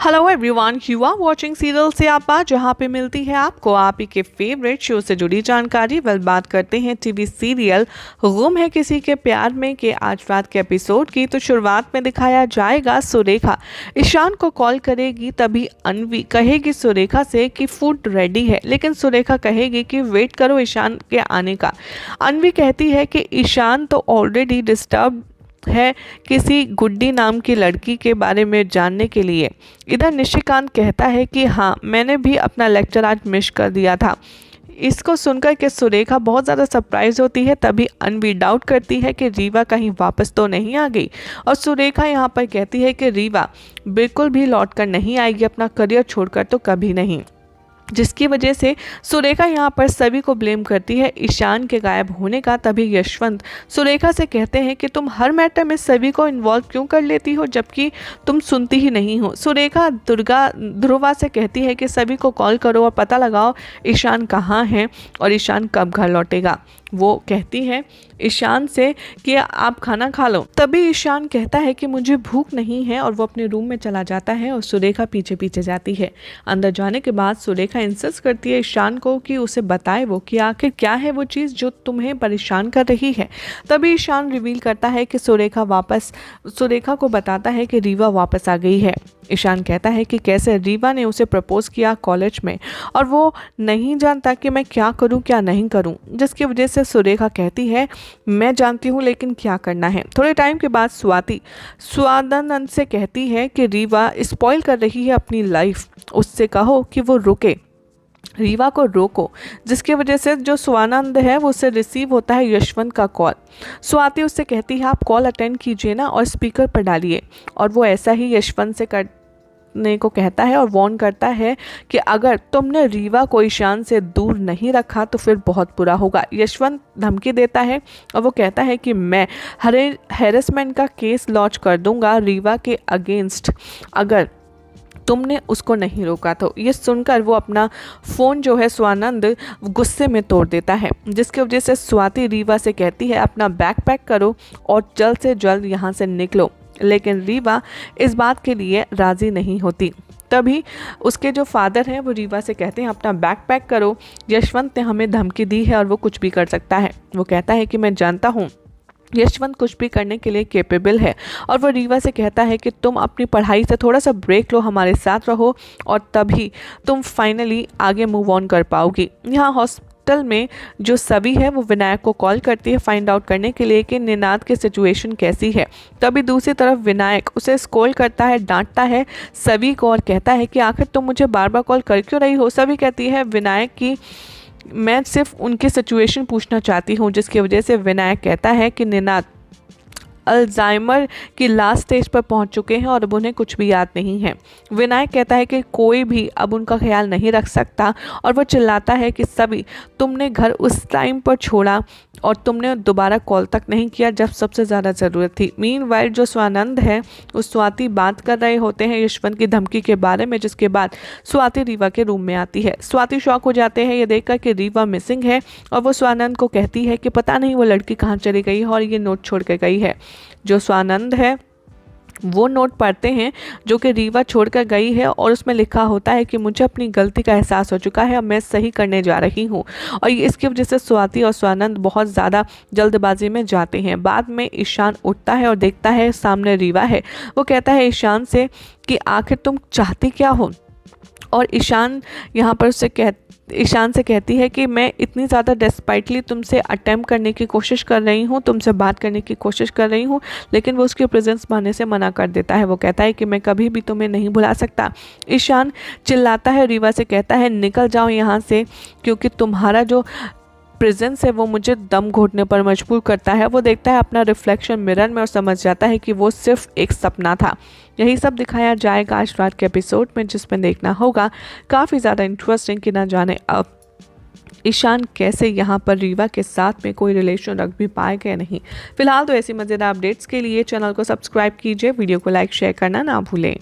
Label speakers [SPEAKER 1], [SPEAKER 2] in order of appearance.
[SPEAKER 1] Hello everyone, you are watching serial Syapa, जहां पे मिलती है आपको आप ही के फेवरेट शो से जुड़ी जानकारी। बात करते हैं टीवी सीरियल गुम है किसी के प्यार में के आज रात के एपिसोड की। तो शुरुआत में दिखाया जाएगा सुरेखा ईशान को कॉल करेगी, तभी अनवी कहेगी सुरेखा से कि फूड रेडी है, लेकिन सुरेखा कहेगी कि वेट करो ईशान के आने का। अनवी कहती है कि ईशान तो ऑलरेडी डिस्टर्ब है किसी गुड्डी नाम की लड़की के बारे में जानने के लिए। इधर निशिकांत कहता है कि हाँ, मैंने भी अपना लेक्चर आज मिस कर दिया था। इसको सुनकर के सुरेखा बहुत ज़्यादा सरप्राइज होती है। तभी अनवी डाउट करती है कि रीवा कहीं वापस तो नहीं आ गई, और सुरेखा यहाँ पर कहती है कि रीवा बिल्कुल भी लौट कर नहीं आएगी, अपना करियर छोड़कर तो कभी नहीं। जिसकी वजह से सुरेखा यहाँ पर सभी को ब्लेम करती है ईशान के गायब होने का। तभी यशवंत सुरेखा से कहते हैं कि तुम हर मैटर में सभी को इन्वॉल्व क्यों कर लेती हो, जबकि तुम सुनती ही नहीं हो। सुरेखा ध्रुवा से कहती है कि सभी को कॉल करो और पता लगाओ ईशान कहाँ है और ईशान कब घर लौटेगा। वो कहती है ईशान से कि आप खाना खा लो। तभी ईशान कहता है कि मुझे भूख नहीं है, और वो अपने रूम में चला जाता है और सुरेखा पीछे पीछे जाती है। अंदर जाने के बाद सुरेखा इंसिस्ट करती है ईशान को कि उसे बताए वो कि आखिर क्या है वो चीज़ जो तुम्हें परेशान कर रही है। तभी ईशान रिवील करता है कि सुरेखा को बताता है कि रीवा वापस आ गई है। ईशान कहता है कि कैसे रीवा ने उसे प्रपोज किया कॉलेज में, और वो नहीं जानता कि मैं क्या करूं क्या नहीं करूं। जिसकी वजह से सुरेखा कहती है मैं जानती हूं, लेकिन क्या करना है। थोड़े टाइम के बाद स्वादानंद से कहती है कि रीवा स्पॉइल कर रही है अपनी लाइफ, उससे कहो कि वो रुके, रीवा को रोको। जिसकी वजह से जो स्वानंद है वो उससे रिसीव होता है यशवंत का कॉल। स्वाति उससे कहती है आप कॉल अटेंड कीजिए ना और स्पीकर पर डालिए, और वो ऐसा ही यशवंत से करने को कहता है और वार्न करता है कि अगर तुमने रीवा को ईशान से दूर नहीं रखा तो फिर बहुत बुरा होगा। यशवंत धमकी देता है और वो कहता है कि मैं हैरेसमेंट का केस लॉन्च कर दूंगा रीवा के अगेंस्ट, अगर तुमने उसको नहीं रोका तो। ये सुनकर वो अपना फ़ोन जो है स्वानंद गुस्से में तोड़ देता है। जिसकी वजह से स्वाति रीवा से कहती है अपना बैग पैक करो और जल्द से जल्द यहाँ से निकलो, लेकिन रीवा इस बात के लिए राज़ी नहीं होती। तभी उसके जो फादर हैं वो रीवा से कहते हैं अपना बैग पैक करो, यशवंत ने हमें धमकी दी है और वो कुछ भी कर सकता है। वो कहता है कि मैं जानता हूँ यशवंत कुछ भी करने के लिए कैपेबल है, और वो रीवा से कहता है कि तुम अपनी पढ़ाई से थोड़ा सा ब्रेक लो, हमारे साथ रहो, और तभी तुम फाइनली आगे मूव ऑन कर पाओगी। यहाँ हॉस्पिटल में जो सभी है वो विनायक को कॉल करती है फाइंड आउट करने के लिए कि निनाद की सिचुएशन कैसी है। तभी दूसरी तरफ विनायक उसे स्कॉल करता है, डांटता है सभी को और कहता है कि आखिर तुम मुझे बार बार कॉल कर क्यों रही हो। सभी कहती है विनायक की मैं सिर्फ उनकी सिचुएशन पूछना चाहती हूँ। जिसकी वजह से विनायक कहता है कि निनाद अल्जाइमर की लास्ट स्टेज पर पहुंच चुके हैं और अब उन्हें कुछ भी याद नहीं है। विनायक कहता है कि कोई भी अब उनका ख्याल नहीं रख सकता, और वो चिल्लाता है कि सभी तुमने घर उस टाइम पर छोड़ा और तुमने दोबारा कॉल तक नहीं किया जब सबसे ज़्यादा ज़रूरत थी। मीनवाइल जो स्वानंद है उस स्वाति बात कर रहे होते हैं यशवंत की धमकी के बारे में। जिसके बाद स्वाति रीवा के रूम में आती है। स्वाति शॉक हो जाते हैं ये देखकर कि रीवा मिसिंग है, और वो स्वानंद को कहती है कि पता नहीं वो लड़की कहाँ चली गई है और ये नोट छोड़ के गई है। जो स्वानंद है वो नोट पढ़ते हैं जो कि रीवा छोड़कर गई है, और उसमें लिखा होता है कि मुझे अपनी गलती का एहसास हो चुका है, अब मैं सही करने जा रही हूँ। और इसकी वजह से स्वाति और स्वानंद बहुत ज़्यादा जल्दबाजी में जाते हैं। बाद में ईशान उठता है और देखता है सामने रीवा है। वो कहता है ईशान से कि आखिर तुम चाहती क्या हो, और ईशान यहाँ पर ईशान से कहती है कि मैं इतनी ज़्यादा डेस्पाइटली तुमसे अटेम्प्ट करने की कोशिश कर रही हूँ, तुमसे बात करने की कोशिश कर रही हूँ, लेकिन वो उसके प्रेजेंस मानने से मना कर देता है। वो कहता है कि मैं कभी भी तुम्हें नहीं भुला सकता। ईशान चिल्लाता है, रीवा से कहता है निकल जाओ यहाँ से, क्योंकि तुम्हारा जो प्रेजेंस है वो मुझे दम घोटने पर मजबूर करता है। वो देखता है अपना रिफ्लेक्शन मिरर में और समझ जाता है कि वो सिर्फ एक सपना था। यही सब दिखाया जाएगा आज रात के एपिसोड में, जिसमें देखना होगा काफ़ी ज़्यादा इंटरेस्टिंग कि ना जाने अब ईशान कैसे यहाँ पर रीवा के साथ में कोई रिलेशन रख भी पाएगा या नहीं। फिलहाल तो ऐसी मज़ेदार अपडेट्स के लिए चैनल को सब्सक्राइब कीजिए, वीडियो को लाइक शेयर करना ना भूलें।